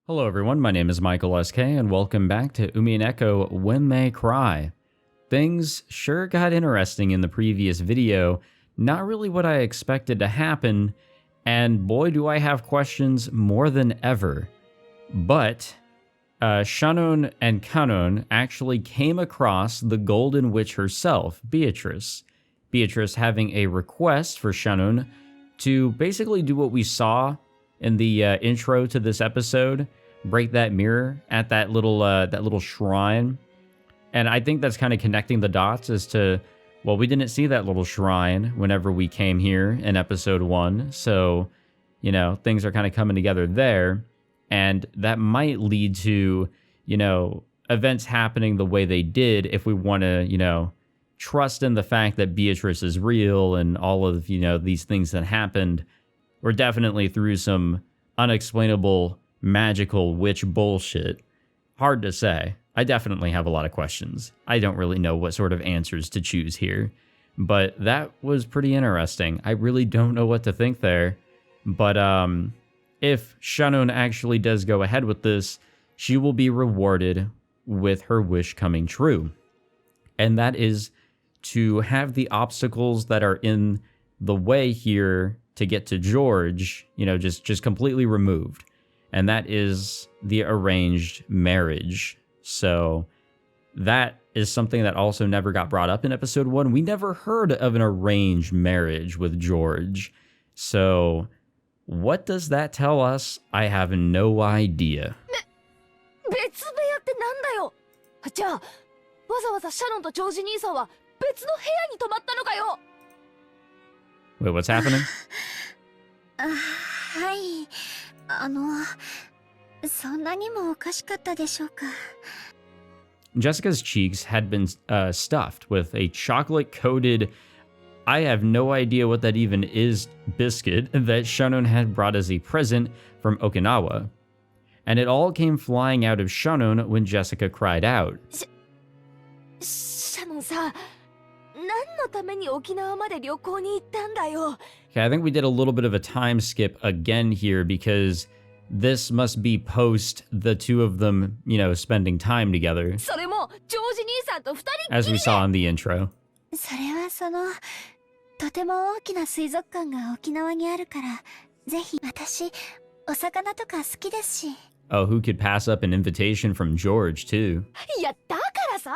Hello everyone, my name is Michael SK and welcome back to Umineko When They Cry. Things sure got interesting in the previous video, not really what I expected to happen, and boy do I have questions more than ever. But Shannon and Kanon actually came across the Golden Witch herself, Beatrice. Beatrice having a request for Shannon to basically do what we saw in the intro to this episode, break that mirror at that little shrine. And I think that's kind of connecting the dots as to, well, we didn't see that little shrine whenever we came here in episode 1. So, you know, things are kind of coming together there. And that might lead to, you know, events happening the way they did if we want to, you know, trust in the fact that Beatrice is real and all of, you know, these things that happened. We're definitely through some unexplainable magical witch bullshit. Hard to say. I definitely have a lot of questions. I don't really know what sort of answers to choose here. But that was pretty interesting. I really don't know what to think there. But if Shannon actually does go ahead with this, she will be rewarded with her wish coming true. And that is to have the obstacles that are in the way here to get to George, you know, just completely removed. And that is the arranged marriage. So that is something that also never got brought up in episode 1. We never heard of an arranged marriage with George. So what does that tell us? I have no idea. 別部屋ってなんだよ。じゃあ、わざわざシャノンとジョージ兄さんは別の部屋に泊まったのかよ。Wait, what's happening? はい。そんなにもおかしかったでしょうか。Jessica's cheeks had been stuffed with a chocolate-coated, I have no idea what that even is, biscuit that Shannon had brought as a present from Okinawa. And it all came flying out of Shannon when Jessica cried out. シャノンさ、何のために沖縄まで旅行に行ったんだよ。 Okay, I think we did a little bit of a time skip again here because this must be post the two of them, you know, spending time together. それもジョージ兄さんと二人っきりで。 As we saw in the intro. それはとても大きな水族館が沖縄にあるから、ぜひ私、お魚とか好きですし。Oh, who could pass up an invitation from George, too? いや、だからさ、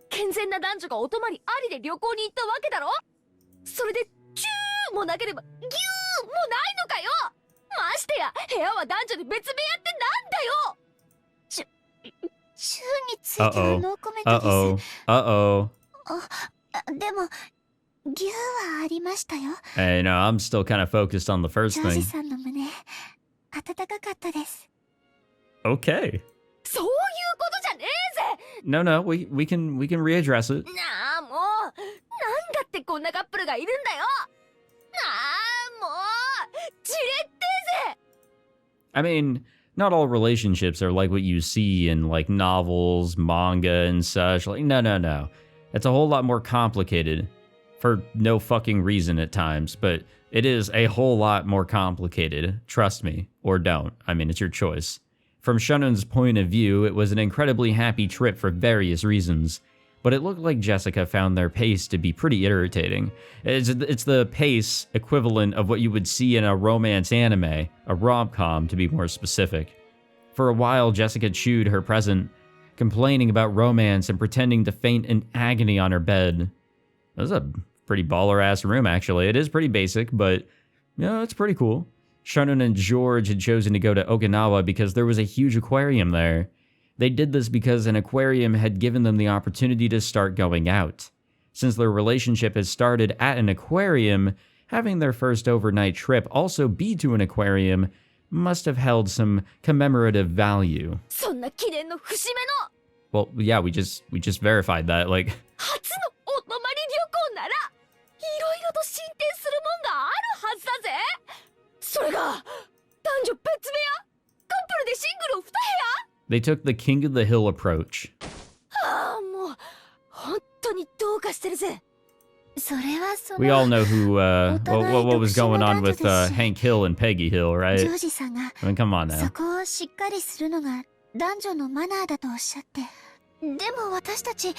健全な男女がお泊まりありで旅行に行ったわけだろ。それでチューもなければギューもないのかよ。ましてや部屋は男女で別部屋ってなんだよ。チューについてはノーコメントです。でもギューはありましたよ。 Hey, no, I'm still kind of focused on the first ジョージ thing. さんの胸、温かかったです。 Okay. そういうことじゃねえぜ。 No, we can readdress it. なあもう、なんだってこんなカップルがいるんだよ。なあもう、じれってぜ。 I mean, not all relationships are like what you see in like novels, manga, and such. Like, no. It's a whole lot more complicated for no fucking reason at times, but it is a whole lot more complicated. Trust me, or don't. I mean, it's your choice. From Shannon's point of view, it was an incredibly happy trip for various reasons, but it looked like Jessica found their pace to be pretty irritating. It's the pace equivalent of what you would see in a romance anime, a rom-com to be more specific. For a while, Jessica chewed her present, complaining about romance and pretending to faint in agony on her bed. That was a pretty baller-ass room, actually. It is pretty basic, but, you know, it's pretty cool. Shannon and George had chosen to go to Okinawa because there was a huge aquarium there. They did this because an aquarium had given them the opportunity to start going out. Since their relationship had started at an aquarium, having their first overnight trip also be to an aquarium must have held some commemorative value. そんな記念の節目の Well, yeah, we just verified that, like... 初のお泊まり旅行なら、いろいろと進展するもんがあるはずだぜ。それが、男女別部屋、カップルでシングル2部屋 They took the king of the hill approach. ああ、もう、本当にどうかしてるぜ。それはそ We all の know who, what was going on with Hank Hill and Peggy Hill, ジ right? ョージさんが I mean, come on そ now. こをしっかりするのが男女のマナーだとおっしゃって。でも私たち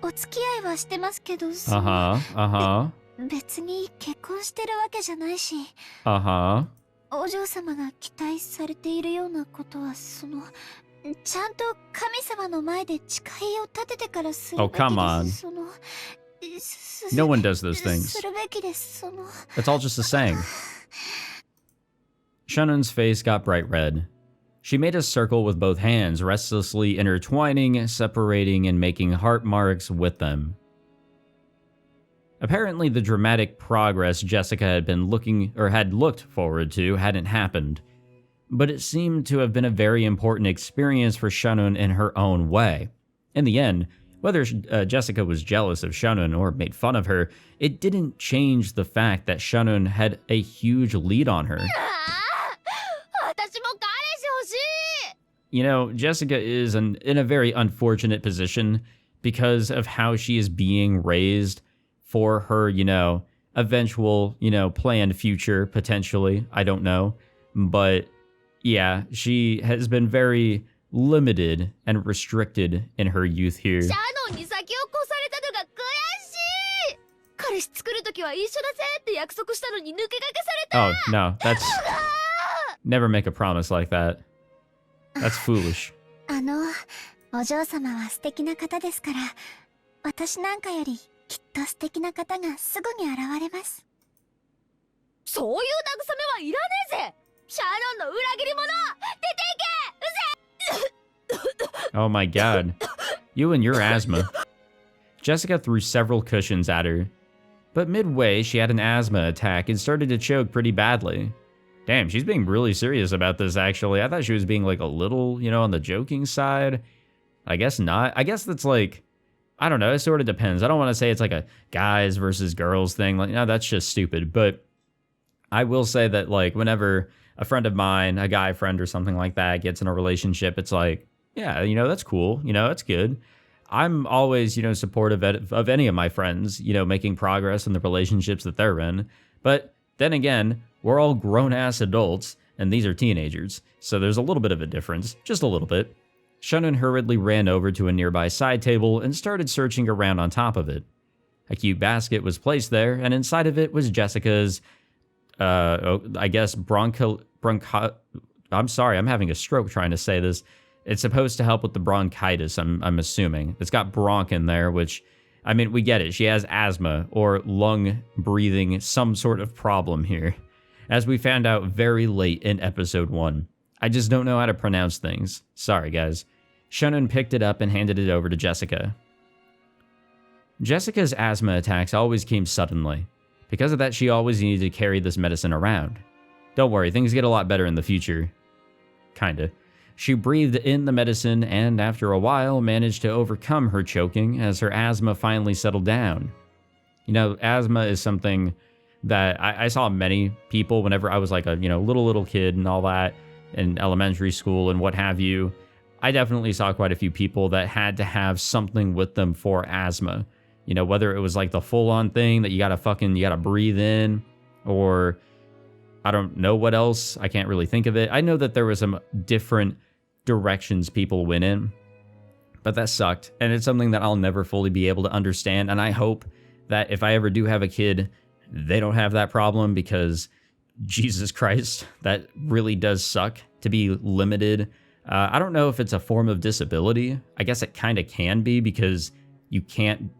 お付き合いはしてますけど、その Uh-huh. 別に結婚してるわけじゃないし、 Uh-huh. お嬢様が期待されているようなことはそのちゃんと神様の前で誓いを立ててからするべき Oh, come で on. す。その No one does those things. するべきです。その That's all just a saying. Shunun's face got bright red. She made a circle with both hands, restlessly intertwining, separating, and making heart marks with them. Apparently, the dramatic progress Jessica had looked forward to hadn't happened, but it seemed to have been a very important experience for Shunun in her own way. In the end, whether Jessica was jealous of Shunun or made fun of her, it didn't change the fact that Shunun had a huge lead on her. 私も彼氏欲しい。 You know, Jessica is in a very unfortunate position because of how she is being raised for her, eventual, planned future, potentially. I don't know. But yeah, she has been very limited and restricted in her youth here. シャノンに先を越されたのが悔しい。彼氏作るときは一緒だぜって約束したのに抜け駆けされた。 Oh, no, that's... Never make a promise like that. That's foolish. お嬢様は素敵な方ですから、私なんかよりきっと素敵な方がすぐに現れます。そういう慰めはいらねえぜ。シャノンの裏切り者、出ていけ。うせ。 Oh my god. You and your asthma. Jessica threw several cushions at her, but midway she had an asthma attack and started to choke pretty badly. Damn, she's being really serious about this, actually. I thought she was being, like, a little, on the joking side. I guess not. I guess that's, like, I don't know. It sort of depends. I don't want to say it's, like, a guys versus girls thing. Like, no, that's just stupid. But I will say that, like, whenever a friend of mine, a guy friend or something like that, gets in a relationship, it's like, yeah, that's cool. That's good. I'm always, supportive of any of my friends, making progress in the relationships that they're in. But then again, we're all grown-ass adults, and these are teenagers, so there's a little bit of a difference, just a little bit. Shunun hurriedly ran over to a nearby side table and started searching around on top of it. A cute basket was placed there, and inside of it was Jessica's, I guess, I'm sorry, I'm having a stroke trying to say this. It's supposed to help with the bronchitis, I'm assuming. It's got bronch in there, which, I mean, we get it. She has asthma or lung breathing, some sort of problem here, as we found out very late in episode 1. I just don't know how to pronounce things. Sorry, guys. Shunun picked it up and handed it over to Jessica. Jessica's asthma attacks always came suddenly. Because of that, she always needed to carry this medicine around. Don't worry, things get a lot better in the future. Kinda. She breathed in the medicine and, after a while, managed to overcome her choking as her asthma finally settled down. Asthma is something that I saw many people whenever I was like a, little kid and all that in elementary school and what have you. I definitely saw quite a few people that had to have something with them for asthma. Whether it was like the full-on thing that you gotta breathe in, or I don't know what else. I can't really think of it. I know that there was some different directions people went in, but that sucked. And it's something that I'll never fully be able to understand. And I hope that if I ever do have a kid, they don't have that problem, because Jesus Christ, that really does suck to be limited. I don't know if it's a form of disability. I guess it kind of can be, because you can't,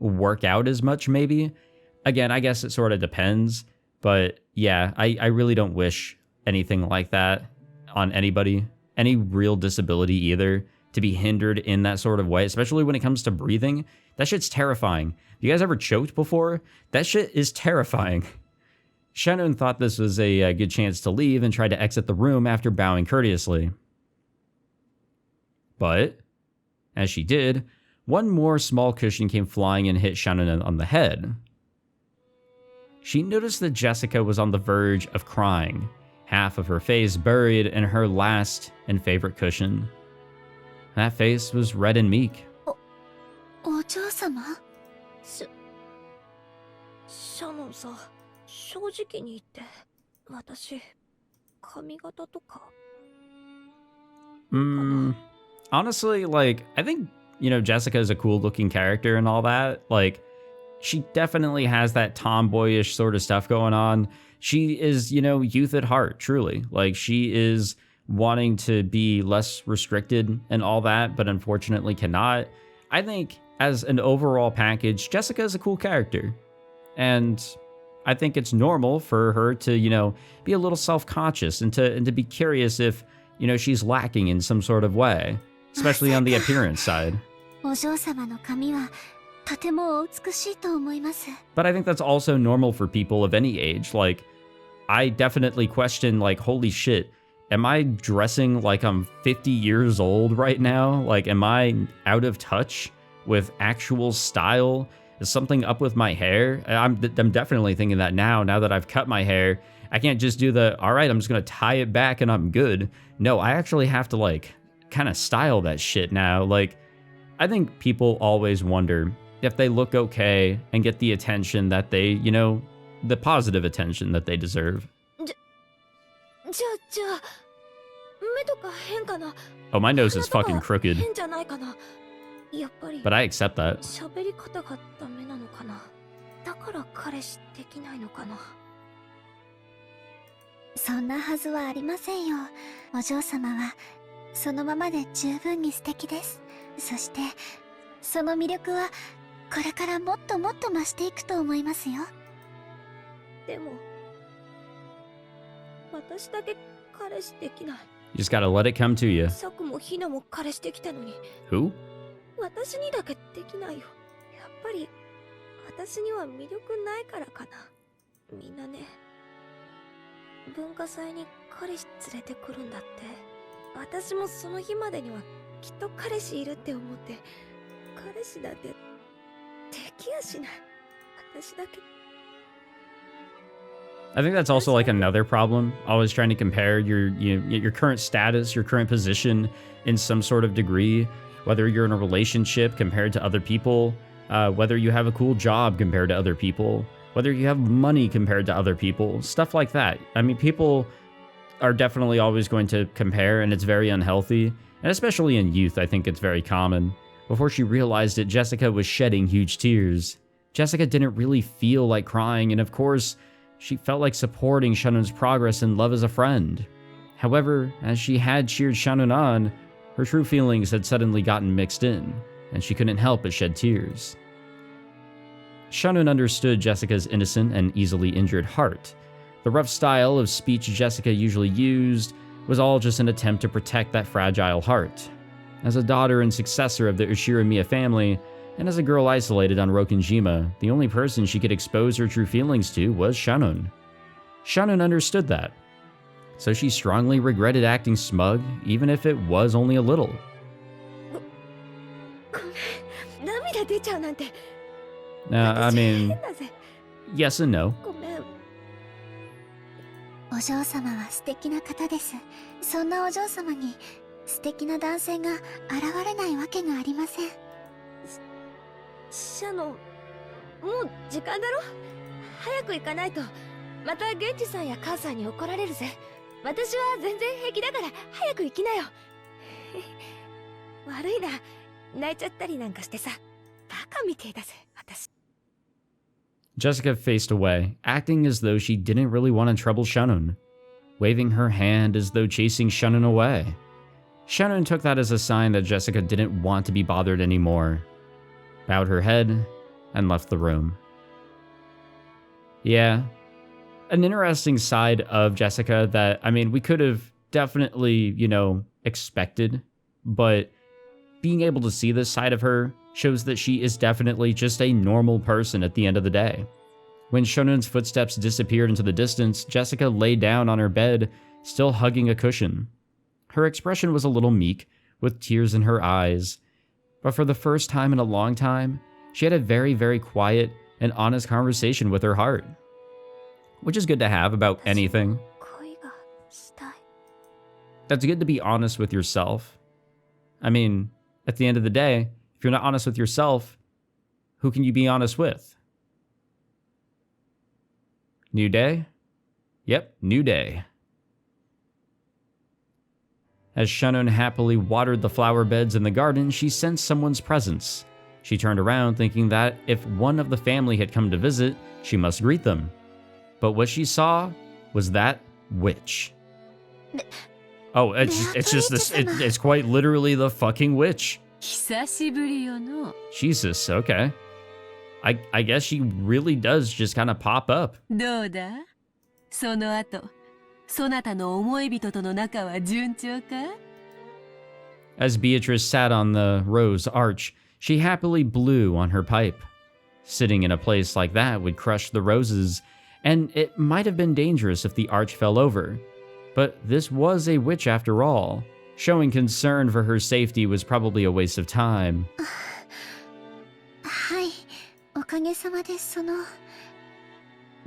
work out as much, maybe. Again, I guess it sort of depends. But yeah, I really don't wish anything like that on anybody, any real disability either, to be hindered in that sort of way, especially when it comes to breathing. That shit's terrifying. You guys ever choked before? That shit is terrifying. Shunun thought this was a good chance to leave and tried to exit the room after bowing courteously. But, as she did, one more small cushion came flying and hit Shunun on the head. She noticed that Jessica was on the verge of crying, half of her face buried in her last and favorite cushion. That face was red and meek. お嬢様?シャノンさ、正直に言って、私、髪型とか。Honestly, like, I think, you know, Jessica is a cool looking character and all that. Like, she definitely has that tomboyish sort of stuff going on. She is, you know, youth at heart, truly. Like, she is wanting to be less restricted and all that, but unfortunately cannot. I think as an overall package, Jessica is a cool character. And I think it's normal for her to, you know, be a little self-conscious and to be curious if, you know, she's lacking in some sort of way, especially on the appearance side. お嬢様の髪はとてもお美しいと思います。 But I think that's also normal for people of any age. Like, I definitely question, like, holy shit, am I dressing like I'm 50 years old right now? Like, am I out of touch with actual style? Is something up with my hair? I'm definitely thinking that now that I've cut my hair. I can't just do the, all right, I'm just going to tie it back and I'm good. No, I actually have to, like, kind of style that shit now. Like, I think people always wonder if they look okay and get the attention that they, you know, the positive attention that they deserve. じゃあ、目とか変かな。 Oh, my nose is fucking crooked. 変じゃないかな。やっぱり But I accept that. 喋り方がダメなのかな。だから彼氏できないのかな。そんなはずはありませんよ。お嬢様はそのままで十分に素敵です。そしてその魅力はこれからもっともっと増していくと思いますよ。でも私だけ彼氏できない。 You just gotta let it come to you. サクもヒナも彼氏できたのに Who? 私にだけできないよ。やっぱり私には魅力ないからかな。みんなね、文化祭に彼氏連れてくるんだって。私もその日までにはきっと彼氏いるって思って、彼氏だってできやしない。私だけ。 I think that's also like another problem. Always trying to compare your current status, your current position in some sort of degree, whether you're in a relationship compared to other people, whether you have a cool job compared to other people, whether you have money compared to other people, stuff like that. I mean, people are definitely always going to compare, and it's very unhealthy. And especially in youth, I think it's very common. Before she realized it, Jessica was shedding huge tears. Jessica didn't really feel like crying, and of course, she felt like supporting Shannon's progress and love as a friend. However, as she had cheered Shannon on, her true feelings had suddenly gotten mixed in, and she couldn't help but shed tears. Shannon understood Jessica's innocent and easily injured heart. The rough style of speech Jessica usually used was all just an attempt to protect that fragile heart. As a daughter and successor of the Ushiromiya family, and as a girl isolated on Rokkenjima, the only person she could expose her true feelings to was Shannon. Shannon understood that, so she strongly regretted acting smug, even if it was only a little. 涙出ちゃうなんて。 I mean, 変だぜ。 yes and no. ごめん。お嬢様は素敵な方です。そんなお嬢様に素敵な男性が現れないわけがありません。シャノン、もう時間だろ。早く行かないとまた現地さんや母さんに怒られるぜ。私は全然平気だから早く行きなよ。悪いな、泣いちゃったりなんかしてさ。バカみてえだぜ、私。 Jessica faced away, acting as though she didn't really want to trouble Shannon, waving her hand as though chasing Shannon away. Shannon took that as a sign that Jessica didn't want to be bothered anymore, bowed her head, and left the room. Yeah, an interesting side of Jessica that, I mean, we could have definitely, you know, expected, but being able to see this side of her shows that she is definitely just a normal person at the end of the day. When Shonon's footsteps disappeared into the distance, Jessica lay down on her bed, still hugging a cushion. Her expression was a little meek, with tears in her eyes, but for the first time in a long time, she had a very, very quiet and honest conversation with her heart. Which is good to have about anything. 恋がしたい。 That's good to be honest with yourself. I mean, at the end of the day, if you're not honest with yourself, who can you be honest with? New day? Yep, new day. As Shannon happily watered the flower beds in the garden, she sensed someone's presence. She turned around thinking that if one of the family had come to visit, she must greet them. But what she saw was that witch. Oh, it's quite literally the fucking witch. 久しぶりよの。 Jesus, okay. I guess she really does just kind of pop up. どうだ？その後、そなたの思い人との仲は順調か？ As Beatrice sat on the rose arch, she happily blew on her pipe. Sitting in a place like that would crush the roses, and it might have been dangerous if the arch fell over. But this was a witch after all. Showing concern for her safety was probably a waste of time. はい、おかげさまで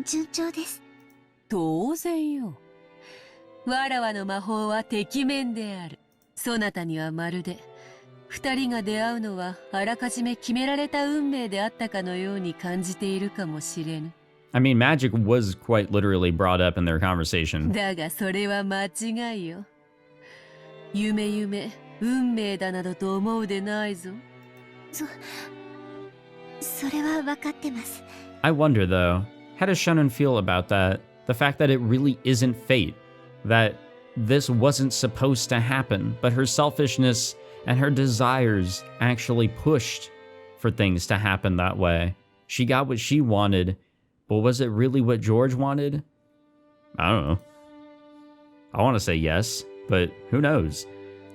順調です。当然よ。わらわの魔法はてきめんである。そなたにはまるで、二人が出会うのはあらかじめ決められた運命であったかのように感じているかもしれぬ。I mean, magic was quite literally brought up in their conversation. だがそれは間違いよ。夢、運命だなどと思うでないぞ。それは分かってます。I wonder though, how does Shannon feel about that? The fact that it really isn't fate. That this wasn't supposed to happen, but her selfishness and her desires actually pushed for things to happen that way. She got what she wanted, but was it really what George wanted? I don't know. I want to say yes, but who knows?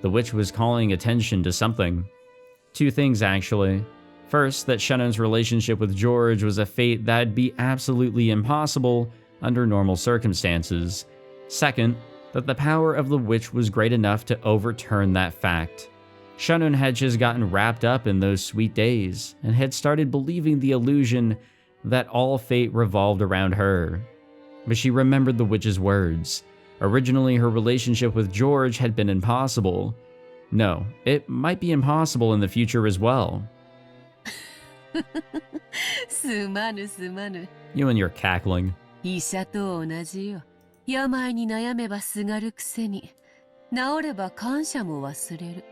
The witch was calling attention to something. Two things, actually. First, that Shannon's relationship with George was a fate that'd be absolutely impossible under normal circumstances. Second, that the power of the witch was great enough to overturn that fact. Shannon had just gotten wrapped up in those sweet days and had started believing the illusion that all fate revolved around her. But she remembered the witch's words. Originally, her relationship with George had been impossible. No, it might be impossible in the future as well. すまぬ。You and your cackling. 医者と同じよ。病に悩めばすがるくせに、治れば感謝も忘れる。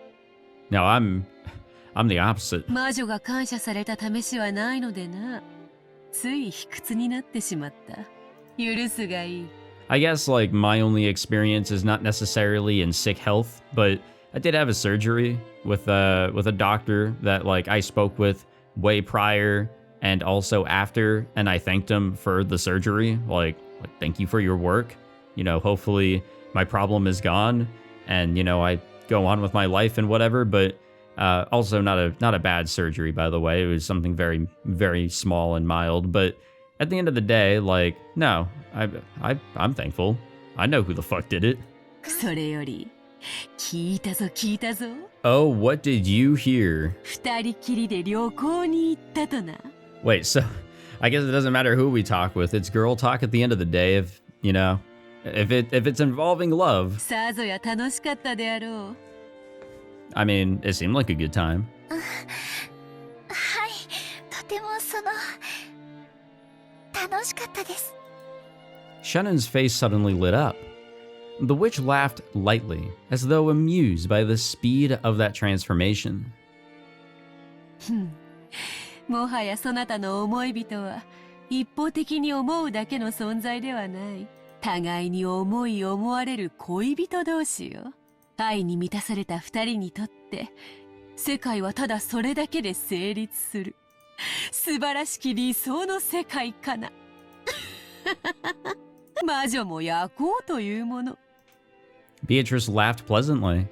No, I'm the opposite. 魔女が感謝された試しはないのでな。つい卑屈になってしまった。許すがいい。I guess like my only experience is not necessarily in sick health, but I did have a surgery with a doctor that like I spoke with way prior and also after, and I thanked him for the surgery. Like thank you for your work. You know, hopefully my problem is gone, and you know I go on with my life and whatever. But also not a bad surgery, by the way. It was something very, very small and mild. But at the end of the day, like, no, I'm thankful. I know who the fuck did it. それより、聞いたぞ。 Oh, what did you hear? 二人きりで旅行に行ったとな。 Wait, so I guess it doesn't matter who we talk with. It's girl talk at the end of the day. If you know, if it's involving love. さぞや楽しかったであろう。 I mean, it seemed like a good time. はい、とても楽しかったです。 Shannon's face suddenly lit up. The witch laughed lightly, as though amused by the speed of that transformation. もはやそなたの思い人は一方的に思うだけの存在ではない。互いに思われる恋人同士よ。愛に満たされた二人にとって世界はただそれだけで成立する素晴らしき理想の世界かな。魔女も焼こうというもの。 Beatrice laughed pleasantly.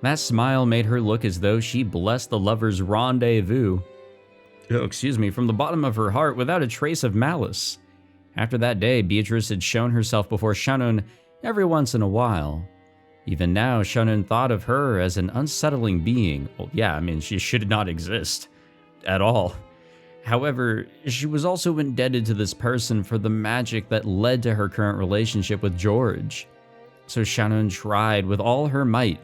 That smile made her look as though she blessed the lovers' rendezvous. Oh, excuse me, from the bottom of her heart without a trace of malice. After that day, Beatrice had shown herself before Shannon every once in a while. Even now, Shannon thought of her as an unsettling being. Well, yeah, I mean, she should not exist at all. However, she was also indebted to this person for the magic that led to her current relationship with George. So Shannon tried with all her might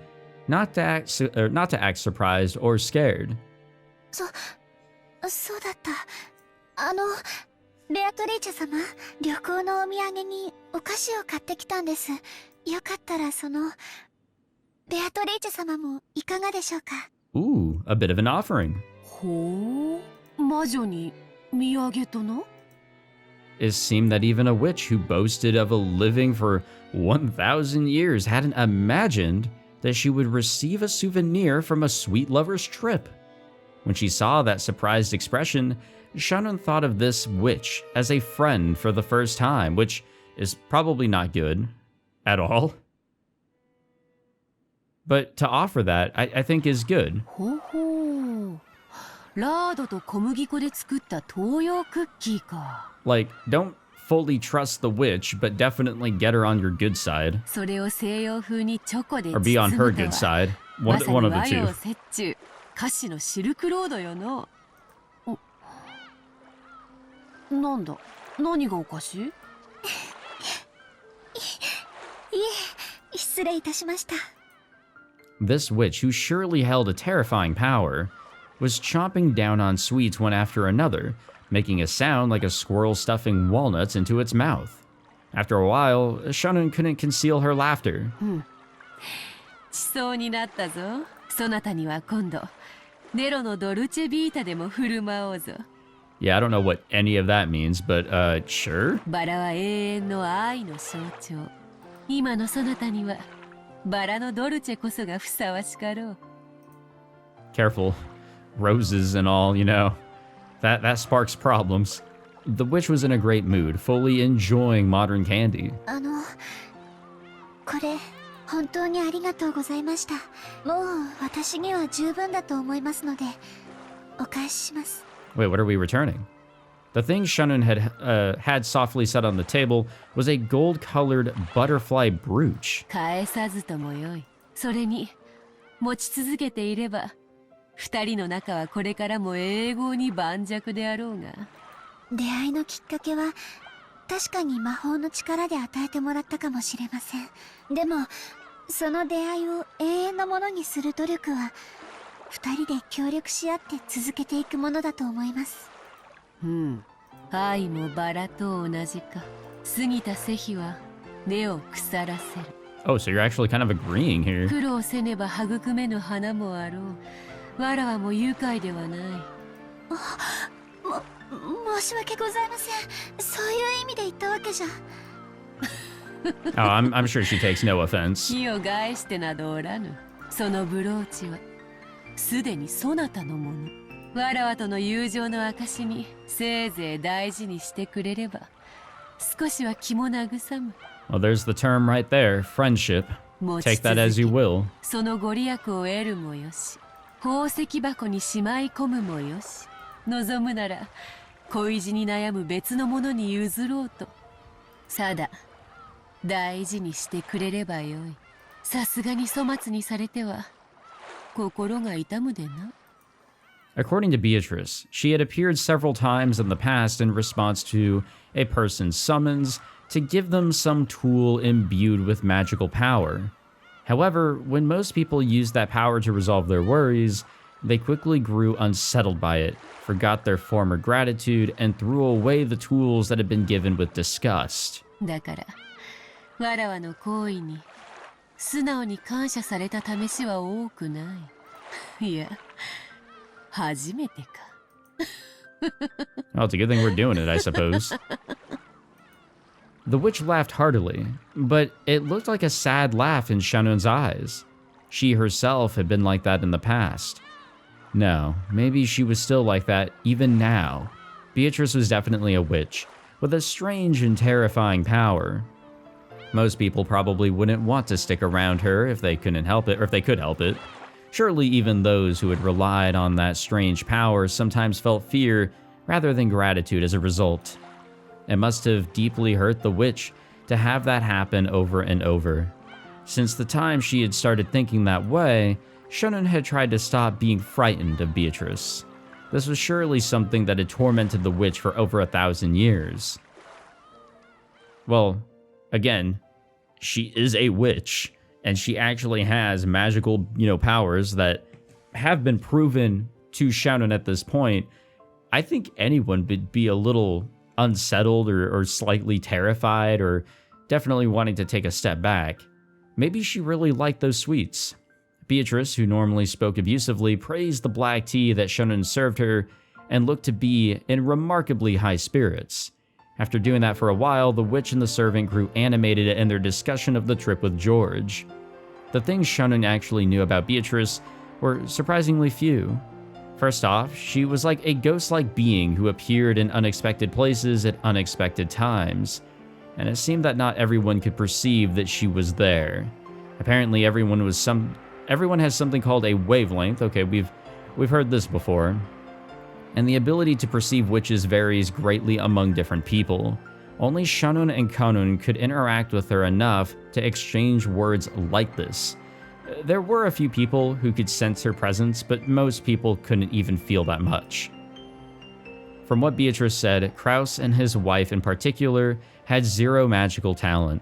not to act surprised or scared. そうだった。ベアトリーチェ様、旅行のお土産にお菓子を買ってきたんです。よかったらベアトリーチェ様もいかがでしょうか？ Ooh, a bit of an offering. ほう、魔女に土産とな。It seemed that even a witch who boasted of a living for 1,000 years hadn't imagined that she would receive a souvenir from a sweet lover's trip. When she saw that surprised expression, Shannon thought of this witch as a friend for the first time, which is probably not good at all. But to offer that, I think is good. ほうほう。ラードと小麦粉で作った東洋クッキーか。Like, don't fully trust the witch, but definitely get her on your good side. それを西洋風にチョコで Or be on 包 her むと good は side. ま One, さに one of the 和洋 two. 折衷。菓子のシルクロードよな。なんだ、何がおかしい？いえ、失礼いたしました。 This witch, who surely held a terrifying power, was chomping down on sweets one after another, making a sound like a squirrel stuffing walnuts into its mouth. After a while, Shannon couldn't conceal her laughter. しそうになったぞ。そなたには今度ネロのドルチェビータでも振る舞おうぞ。 Yeah, I don't know what any of that means, but sure. バラは永遠の愛の象徴。今のそなたにはバラのドルチェこそがふさわしかろう。 Careful. Roses and all, you know. That sparks problems. The witch was in a great mood, fully enjoying modern candy. これ本当にありがとうございました。もう私には十分だと思いますのでお返しします。 Wait, what are we returning? The thing Shannon had softly set on the table was a gold-colored butterfly brooch. 返さずともよい。それに持ち続けていれば二人の仲はこれからも永劫に盤石であろうが。出会いのきっかけは確かに魔法の力で与えてもらったかもしれません。でもその出会いを永遠のものにする努力は二人で協力し合って続けていくものだと思います。愛もバラと同じか。過ぎた世日は根を腐らせる。 Oh, so you're actually kind of agreeing here. 苦労せねば育めぬ花もあろう。わらわも愉快ではない。申し訳ございません。そういう意味で言ったわけじゃ。Oh, I'm sure she takes no offense. 意を害してなどおらぬ。そのブローチはすでにそなたのもの。わらわとの友情の証にせいぜい大事にしてくれれば少しは気も慰む。 Well, there's the term right there, friendship. 持ち Take 続 that as you け will. そのご利益を得るもよし、宝石箱にしまい込むもよし、望むなら恋路に悩む別のものに譲ろうと。さだ大事にしてくれればよい。さすがに粗末にされては心が痛むでな。 According to Beatrice, she had appeared several times in the past in response to a person's summons to give them some tool imbued with magical power. However, when most people used that power to resolve their worries, they quickly grew unsettled by it, forgot their former gratitude, and threw away the tools that had been given with disgust. だからわらわの行為に素直に感謝された試しは多くない。いや、初めてか。 Well, it's a good thing we're doing it, I suppose. The witch laughed heartily, but it looked like a sad laugh in Shannon's eyes. She herself had been like that in the past. No, maybe she was still like that even now. Beatrice was definitely a witch, with a strange and terrifying power. Most people probably wouldn't want to stick around her if they couldn't help it, or if they could help it. Surely even those who had relied on that strange power sometimes felt fear rather than gratitude as a result. It must have deeply hurt the witch to have that happen over and over. Since the time she had started thinking that way, Shannon had tried to stop being frightened of Beatrice. This was surely something that had tormented the witch for over 1,000 years. Well, again, she is a witch, and she actually has magical, powers that have been proven to Shannon at this point. I think anyone would be a little unsettled or slightly terrified or definitely wanting to take a step back. Maybe she really liked those sweets. Beatrice, who normally spoke abusively, praised the black tea that Shonen served her and looked to be in remarkably high spirits. After doing that for a while, the witch and the servant grew animated in their discussion of the trip with George. The things Shonen actually knew about Beatrice were surprisingly few. First off, she was like a ghost-like being who appeared in unexpected places at unexpected times, and it seemed that not everyone could perceive that she was there. Apparently, everyone has something called a wavelength. Okay, we've heard this before. And the ability to perceive witches varies greatly among different people. Only Shonen and Kanun could interact with her enough to exchange words like this. There were a few people who could sense her presence, but most people couldn't even feel that much. From what Beatrice said, Kraus and his wife in particular had zero magical talent,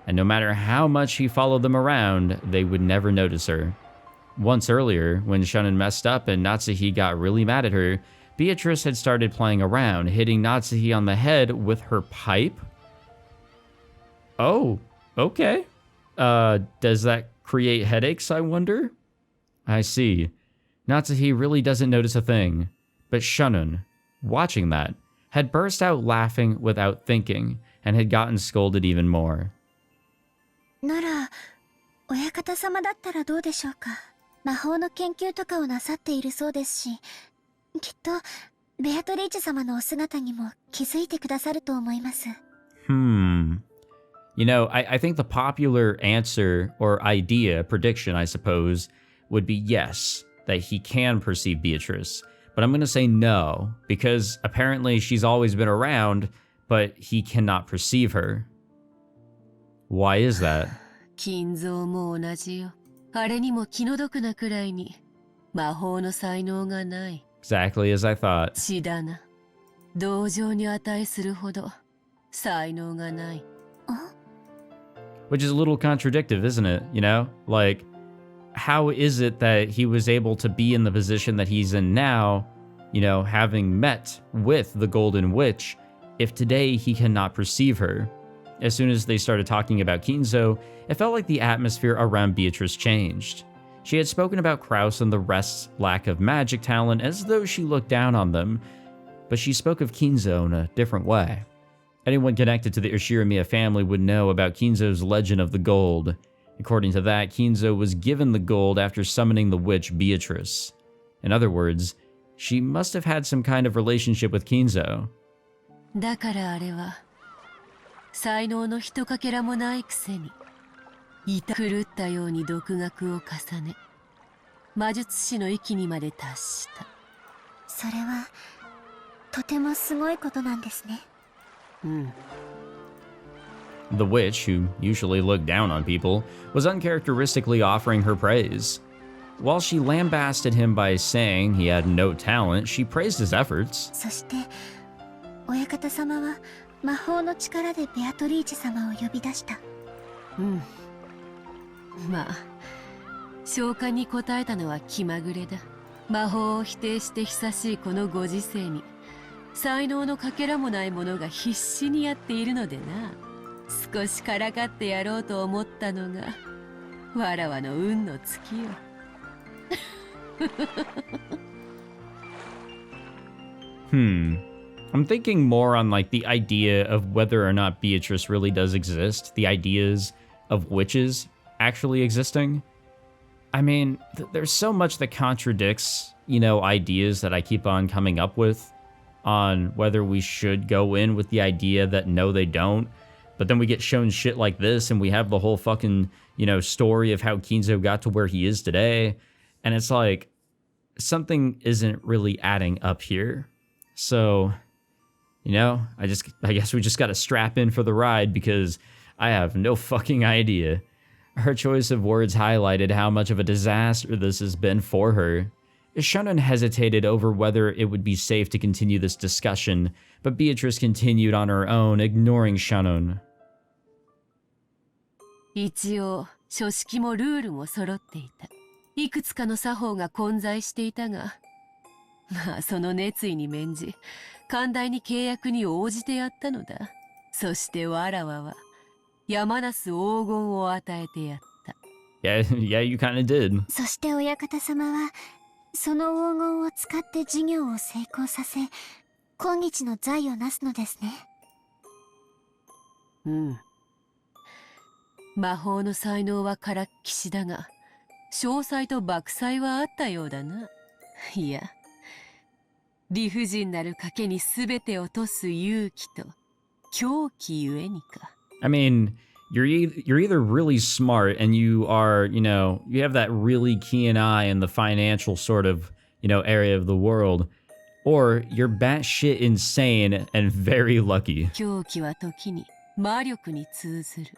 and no matter how much he followed them around, they would never notice her. Once earlier, when Shonen messed up and Natsuhi got really mad at her, Beatrice had started playing around, hitting Natsuhi on the head with her pipe. Oh, okay. Does that create headaches, I wonder? I see. Natsuhi really doesn't notice a thing. But Shonen, watching that, had burst out laughing without thinking, and had gotten scolded even more. なら、親方様だったらどうでしょうか。魔法の研究とかをなさっているそうですし、きっとベアトリーチェ様のお姿にも気づいてくださると思います。You know, I think the popular answer or idea, prediction, I suppose, would be yes, that he can perceive Beatrice. But I'm going to say no, because apparently she's always been around, but he cannot perceive her. Why is that? 金蔵も同じよ。あれにも気の毒なくらいに魔法の才能がない。Exactly as I thought. 血だな。同情に値するほど才能がない。Which is a little contradictive, isn't it? You know? Like, how is it that he was able to be in the position that he's in now, you know, having met with the Golden Witch, if today he cannot perceive her? As soon as they started talking about Kinzo, it felt like the atmosphere around Beatrice changed. She had spoken about Kraus and the rest's lack of magic talent as though she looked down on them, but she spoke of Kinzo in a different way. Anyone connected to the Ushiromiya family would know about Kinzo's legend of the gold. According to that, Kinzo was given the gold after summoning the witch Beatrice. In other words, she must have had some kind of relationship with Kinzo. だからあれは才能のひとかけらもないくせに狂ったように独学を重ね魔術師の域にまで達した。それはとてもすごいことなんですね。The witch, who usually looked down on people, was uncharacteristically offering her praise. While she lambasted him by saying he had no talent, she praised his efforts. そして親方様は魔法の力でベアトリーチェ様を呼び出した。まあ召喚に応えたのは気まぐれだ。魔法を否定して久しいこのご時世に才能のかけらもないものが必死にやっているのでな。少しからかってやろうと思ったのがわらわの運の尽きよ。I'm thinking more on like the idea of whether or not Beatrice really does exist, the ideas of witches actually existing. I mean, there's so much that contradicts, you know, ideas that I keep on coming up with on whether we should go in with the idea that no, they don't. But then we get shown shit like this and we have the whole fucking, you know, story of how Kinzo got to where he is today. And it's like, something isn't really adding up here. So, you know, I guess we just gotta strap in for the ride because I have no fucking idea. Her choice of words highlighted how much of a disaster this has been for her. Shonen hesitated over whether it would be safe to continue this discussion, but Beatrice continued on her own, ignoring Shonen. 一応書式もルールも揃っていた。いくつかの作法が混在していたが、まあその熱意に免じ寛大に契約に応じてやったのだ。そしてわらわは山なす黄金を与えてやった。Yeah, yeah, you kind of did. そしてお館様はその黄金を使って事業を成功させ今日の財をなすのですね。うん。魔法の才能はからっきしだが商才と莫才はあったようだな。いや理不尽なる賭けに全て落とす勇気と狂気ゆえにか。I mean, you're either really smart and you are, you have that really keen eye in the financial sort of, area of the world, or you're batshit insane and very lucky. 狂気は時に魔力に通ずる。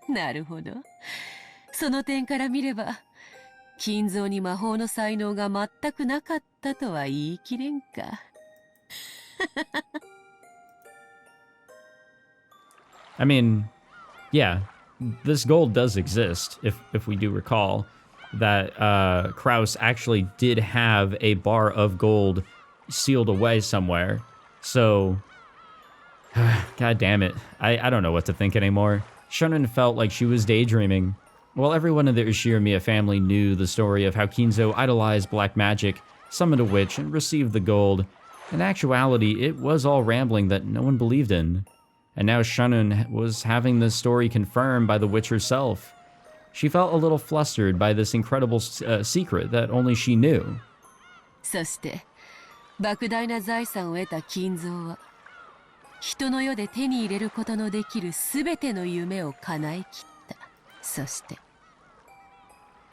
なるほど。その点から見れば、金蔵に魔法の才能が全くなかったとは言い切れんか。I mean, yeah, this gold does exist, if we do recall, that Kraus actually did have a bar of gold sealed away somewhere. So, god damn it, I don't know what to think anymore. Shonen felt like she was daydreaming. While everyone in the Ushiromiya family knew the story of how Kinzo idolized black magic, summoned a witch, and received the gold, in actuality, it was all rambling that no one believed in. And now Shonen was having this story confirmed by the witch herself. She felt a little flustered by this incredible secret that only she knew. そして莫大な財産を得た金蔵は人の世で手に入れることのできるすべての夢を叶えきった。そして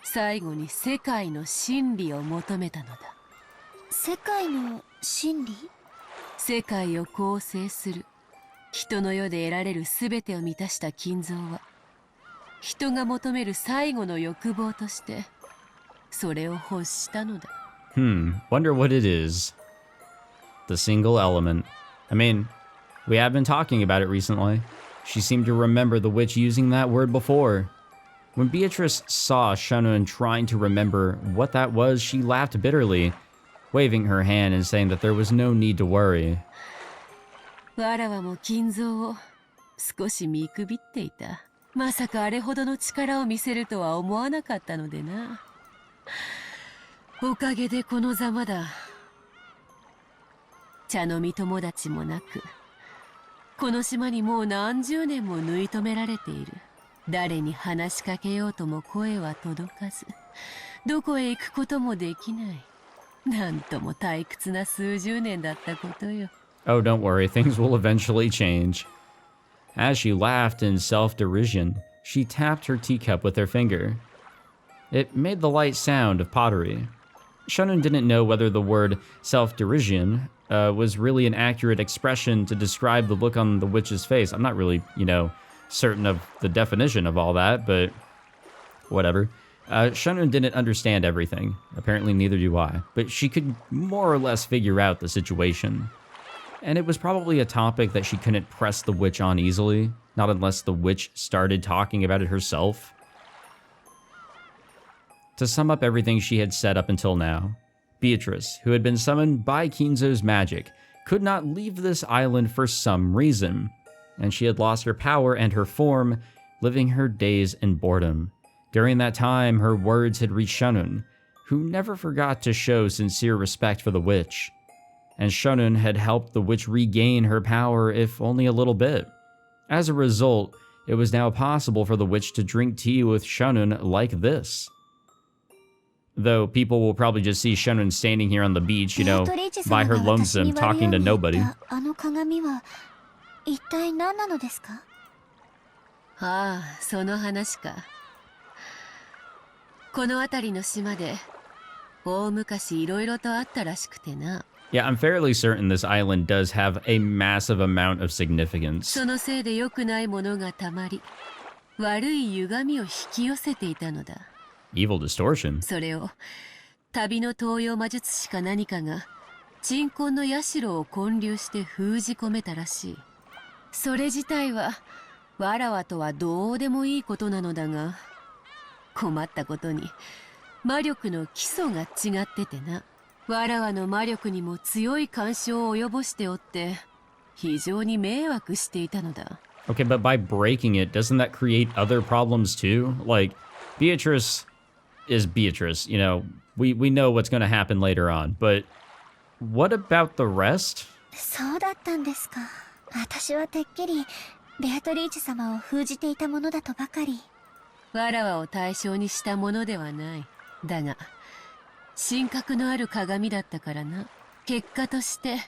最後に世界の真理を求めたのだ。世界の真理？世界を構成する人の世で得られるすべてを満たした金蔵は人が求める最後の欲望としてそれを欲したのだ。Wonder what it is. The single element. I mean, we have been talking about it recently. She seemed to remember the witch using that word before. When Beatrice saw Shonen trying to remember what that was, she laughed bitterly, waving her hand and saying that there was no need to worry. わらわも金蔵を少し見くびっていた。まさかあれほどの力を見せるとは思わなかったのでな。おかげでこのざまだ。茶飲み友達もなく、この島にもう何十年も縫い止められている。誰に話しかけようとも声は届かず、どこへ行くこともできない。なんとも退屈な数十年だったことよ。Oh, don't worry, things will eventually change. As she laughed in self-derision, she tapped her teacup with her finger. It made the light sound of pottery. Shonen didn't know whether the word self-derision was really an accurate expression to describe the look on the witch's face. I'm not really, certain of the definition of all that, but whatever. Shonen didn't understand everything. Apparently neither do I. But she could more or less figure out the situation. And it was probably a topic that she couldn't press the witch on easily, not unless the witch started talking about it herself. To sum up everything she had said up until now, Beatrice, who had been summoned by Kinzo's magic, could not leave this island for some reason, and she had lost her power and her form, living her days in boredom. During that time, her words had reached Shonen, who never forgot to show sincere respect for the witch. And Shonen had helped the witch regain her power, if only a little bit. As a result, it was now possible for the witch to drink tea with Shonen like this. Though people will probably just see Shonen standing here on the beach, by her lonesome, talking to nobody. あの鏡は一体何なのですか？ああ、その話か。この辺りの島で大昔いろいろとあったらしくてな。Yeah, I'm fairly certain this island does have a massive amount of significance. そのせいで良くないものがたまり、悪い歪みを引き寄せていたのだ。Evil distortion. それを旅の東洋魔術師か何かが鎮魂の社を建立して封じ込めたらしい。それ自体はわらわとはどうでもいいことなのだが、困ったことに魔力の基礎が違っててな。わらわの魔力にも強い干渉を及ぼしておって非常に迷惑していたのだ。 Okay, but by breaking it, doesn't that create other problems too? Like, Beatrice is Beatrice, you know, we know what's going to happen later on, but what about the rest? そうだったんですか。私はてっきりベアトリーチェ様を封じていたものだとばかり。わらわを対象にしたものではない。だが神格のある鏡だったからな。結果として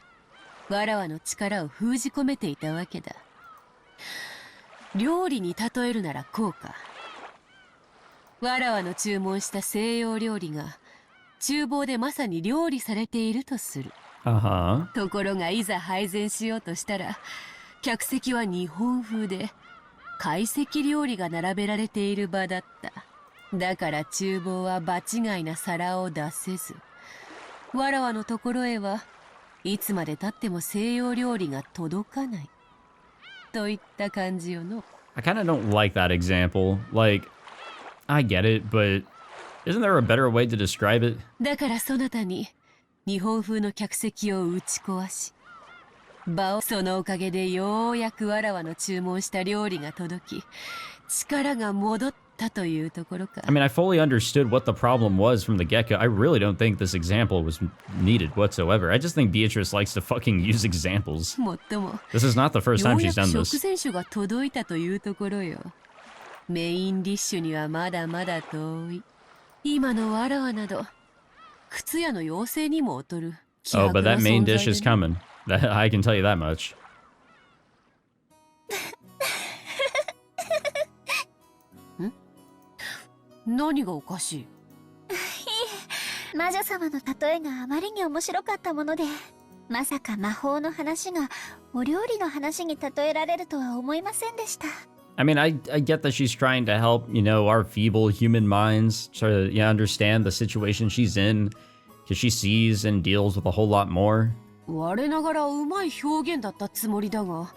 わらわの力を封じ込めていたわけだ。料理に例えるならこうか。わらわの注文した西洋料理が厨房でまさに料理されているとする。ところがいざ配膳しようとしたら客席は日本風で懐石料理が並べられている場だった。だから厨房は場違いな皿を出せず、わらわのところへはいつまで経っても西洋料理が届かないといった感じよの。 I kind of don't like that example. Like, I get it, but isn't there a better way to describe it? だからそなたに日本風の客席を打ち壊し、場をそのおかげでようやくわらわの注文した料理が届き、力が戻ったというところか。I mean, I fully understood what the problem was from the get-go. I really don't think this example was needed whatsoever. I just think Beatrice likes to fucking use examples. もっとも This is not the first よ time うや she's く done 食 this. 前酒が届いたというところよ。メインディッシュにはまだまだ遠い。今のわらわなど靴屋の妖精にも劣る希 Oh, 薄 but な that main 存在 dish で is ね。 coming. I can tell you that much. 何がおかしい？魔女様の例えがあまりに面白かったもので、まさか魔法の話がお料理の話に例えられるとは思いませんでした。 I mean, I get that she's trying to help, you know, our feeble human minds to understand the situation she's in, because she sees and deals with a whole lot more. 我ながらうまい表現だったつもりだが、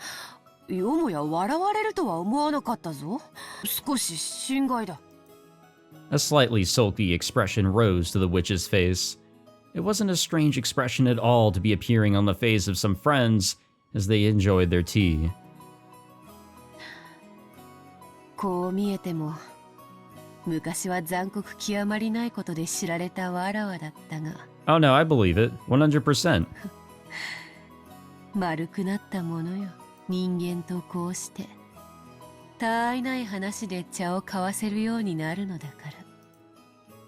よもや笑われるとは思わなかったぞ。少し心外だ。 A slightly sulky expression rose to the witch's face. It wasn't a strange expression at all to be appearing on the face of some friends as they enjoyed their tea. こう見えても、昔は残酷極まりないことで知られたわらわだったが。 Oh no, I believe it. 100%. 丸くなったものよ。人間とこうして他愛ない話で茶を交わせるようになるのだから。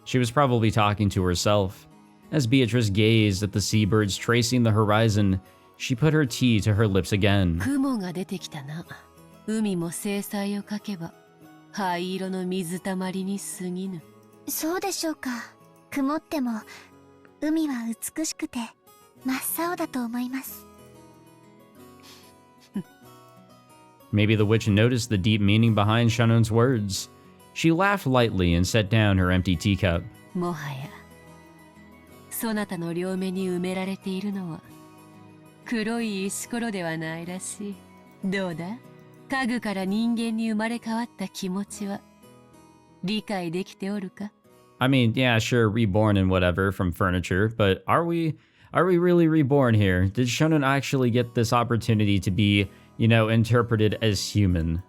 She was probably talking to herself. As Beatrice gazed at the seabirds tracing the horizon, she put her tea to her lips again. 雲が出てきたな。海も精彩をかけば灰色の水たまりに過ぎぬ。そうでしょうか。曇っても海は美しくて真っ青だと思います。 Maybe the witch noticed the deep meaning behind Shannon's words. She laughed lightly and set down her empty teacup. もはやそなたの両目に埋められているのは黒い石ころではないらしい。どうだ、家具から人間に生まれ変わった気持ちは理解できておるか？ I mean, yeah, sure, reborn and whatever from furniture, but are we really reborn here? Did Shannon actually get this opportunity to be, you know, interpreted as human?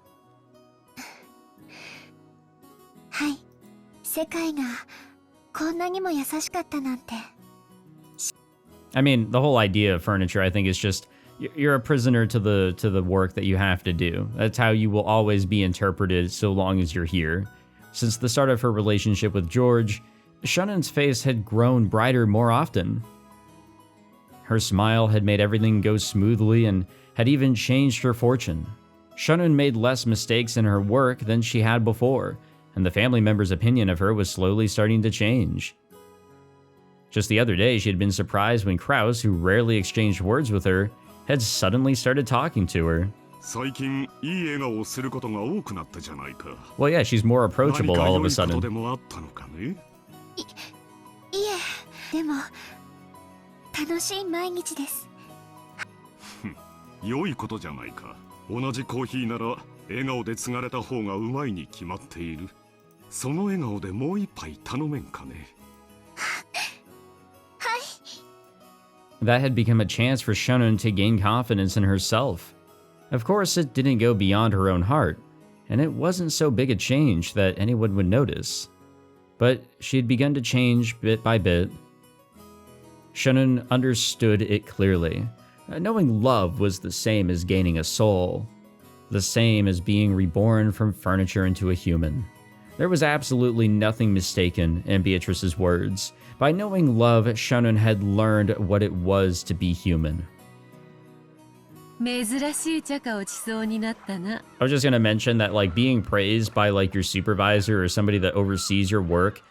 はい、世界がこんなにも優しかったなんて。 I mean, the whole idea of furniture, I think, is just you're a prisoner to the work that you have to do. That's how you will always be interpreted so long as you're here. Since the start of her relationship with George, Shannon's face had grown brighter more often. Her smile had made everything go smoothly and had even changed her fortune. Shannon made less mistakes in her work than she had before, and the family members' opinion of her was slowly starting to change. Just the other day, she had been surprised when Krauss, who rarely exchanged words with her, had suddenly started talking to her. 最近いい笑顔をすることが多くなったじゃないか。 Well, yeah, she's more approachable 何か all 良 of a いこと sudden. でもあったのかね。いえ、でも楽しい毎日です。良いことじゃないか。同じコーヒーなら笑顔で継がれた方がうまいに決まっている。その笑顔でもう一杯頼めんかね。はい。that had become a chance for Shonen to gain confidence in herself. Of course, it didn't go beyond her own heart, and it wasn't so big a change that anyone would notice. But she had begun to change bit by bit. Shonen understood it clearly. Knowing love was the same as gaining a soul, the same as being reborn from furniture into a human. There was absolutely nothing mistaken in Beatrice's words. By knowing love, Shonen had learned what it was to be human. 珍しい茶化をしそうになったな。 I was just gonna mention that, like, being praised by, like, your supervisor or somebody that oversees your work,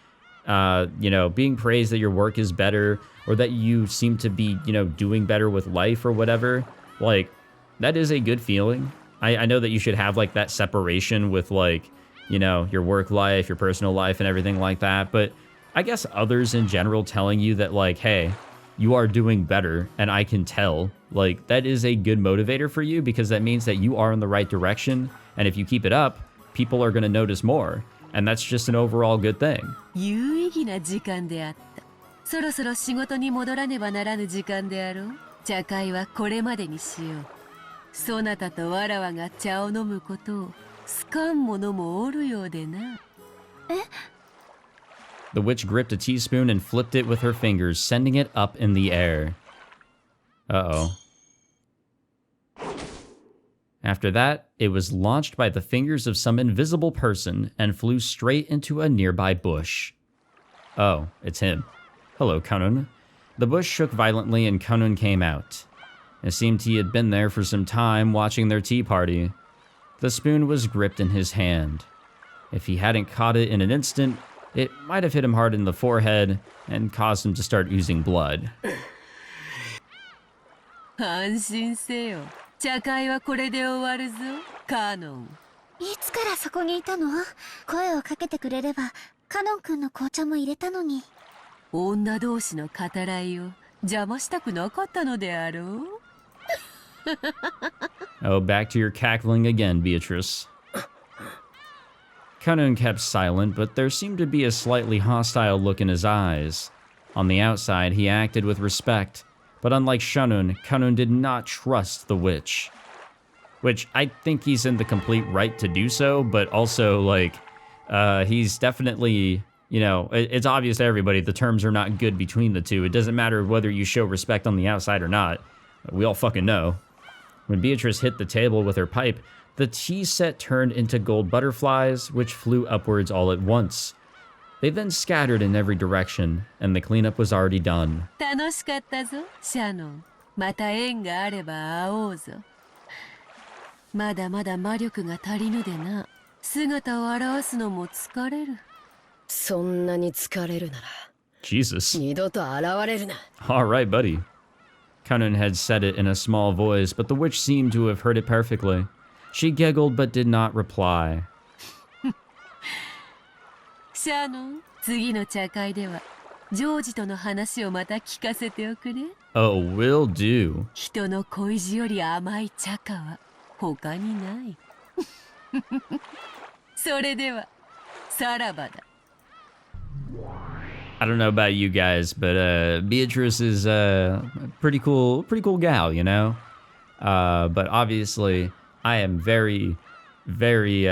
being praised that your work is better or that you seem to be, doing better with life or whatever, like, that is a good feeling. I know that you should have, like, that separation with, like, your work life, your personal life, and everything like that. But I guess others in general telling you that, like, hey, you are doing better, and I can tell, like, that is a good motivator for you because that means that you are in the right direction. And if you keep it up, people are going to notice more. And that's just an overall good thing. 有意義な時間であった。そろそろ仕事に戻らねばならぬ時間であろう。茶会はこれまでにしよう。そなたとわらわが茶を飲むことを好かん者もおるようでな。The witch gripped a teaspoon and flipped it with her fingers, sending it up in the air. Uh-oh. After that, it was launched by the fingers of some invisible person and flew straight into a nearby bush. Oh, it's him. Hello, Kanun. The bush shook violently and Kanun came out. It seemed he had been there for some time watching their tea party. The spoon was gripped in his hand. If he hadn't caught it in an instant, it might have hit him hard in the forehead and caused him to start oozing blood. 安心せよ。茶会はこれで終わるぞ、カノン。いつからそこにいたの？声をかけてくれればカノン君の紅茶も入れたのに。女同士の語らいを邪魔したくなかったのであろう。Oh, back to your cackling again, Beatrice. Kanun kept silent, but there seemed to be a slightly hostile look in his eyes. On the outside, he acted with respect, but unlike Shunun, Kanun did not trust the witch. Which, I think he's in the complete right to do so, but also, like, he's definitely, it's obvious to everybody the terms are not good between the two. It doesn't matter whether you show respect on the outside or not. We all fucking know. When Beatrice hit the table with her pipe, the tea set turned into gold butterflies, which flew upwards all at once. They then scattered in every direction, and the cleanup was already done. 楽しかったぞ、シャノン。また縁があれば会おうぞ。まだまだ魔力が足りぬでな。姿を現すのも疲れる。そんなに疲れるなら。 Jesus. 二度と現れるな。 All right, buddy. Kanun had said it in a small voice, but the witch seemed to have heard it perfectly. She giggled but did not reply. シャノン、次の茶会ではジョージとの話をまた聞かせておくれ。 Oh, will do. 人の恋路より甘い茶化は他にない。それではさらばだ。 I don't know about you guys, but Beatrice is a pretty cool gal, But obviously, I am very, very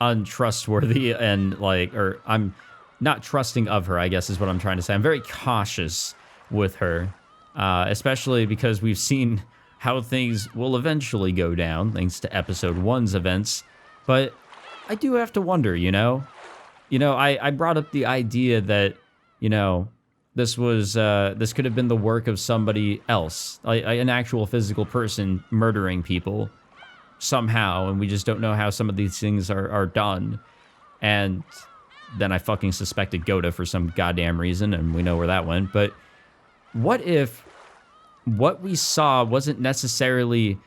untrustworthy and I'm not trusting of her, I guess is what I'm trying to say. I'm very cautious with her, especially because we've seen how things will eventually go down thanks to episode 1's events. But I do have to wonder, I brought up the idea that, this could have been the work of somebody else, an actual physical person murdering people somehow, and we just don't know how some of these things are done. And then I fucking suspected Goda for some goddamn reason, and we know where that went. But what if what we saw wasn't necessarily,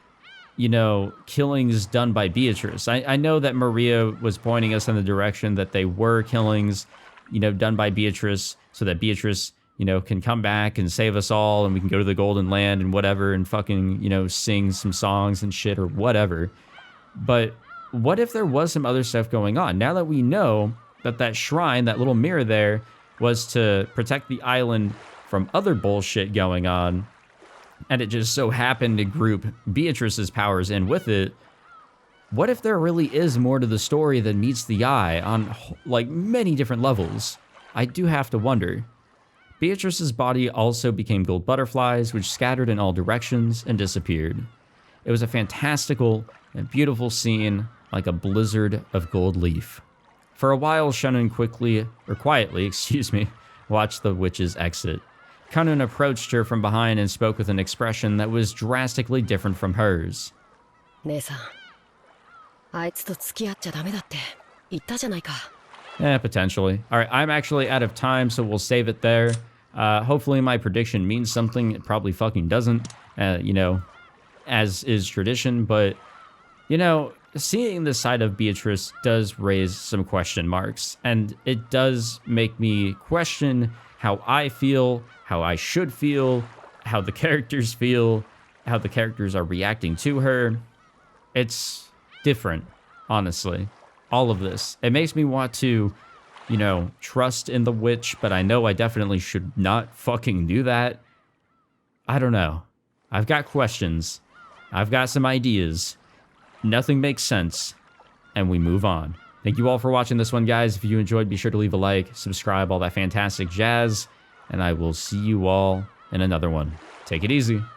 killings done by Beatrice? I know that Maria was pointing us in the direction that they were killings, done by Beatrice, so that Beatrice, can come back and save us all, and we can go to the Golden Land and whatever, and fucking, sing some songs and shit or whatever. But what if there was some other stuff going on? Now that we know that shrine, that little mirror there, was to protect the island from other bullshit going on, and it just so happened to group Beatrice's powers in with it. What if there really is more to the story than meets the eye on, like, many different levels? I do have to wonder. Beatrice's body also became gold butterflies, which scattered in all directions and disappeared. It was a fantastical and beautiful scene, like a blizzard of gold leaf. For a while, Shunun quietly, watched the witch's exit. Kanun approached her from behind and spoke with an expression that was drastically different from hers. 姉さん、あいつと付き合っちゃダメだって言ったじゃないか。Potentially. Alright, I'm actually out of time, so we'll save it there. Hopefully my prediction means something. It probably fucking doesn't, you know, as is tradition, but, you know, seeing this side of Beatrice does raise some question marks, and it does make me question how I feel, how I should feel, how the characters feel, how the characters are reacting to her. It's different, honestly. All of this. It makes me want to, you know, trust in the witch, but I know I definitely should not fucking do that. I don't know. I've got questions. I've got some ideas. Nothing makes sense. And we move on. Thank you all for watching this one, guys. If you enjoyed, be sure to leave a like, subscribe, all that fantastic jazz. And I will see you all in another one. Take it easy.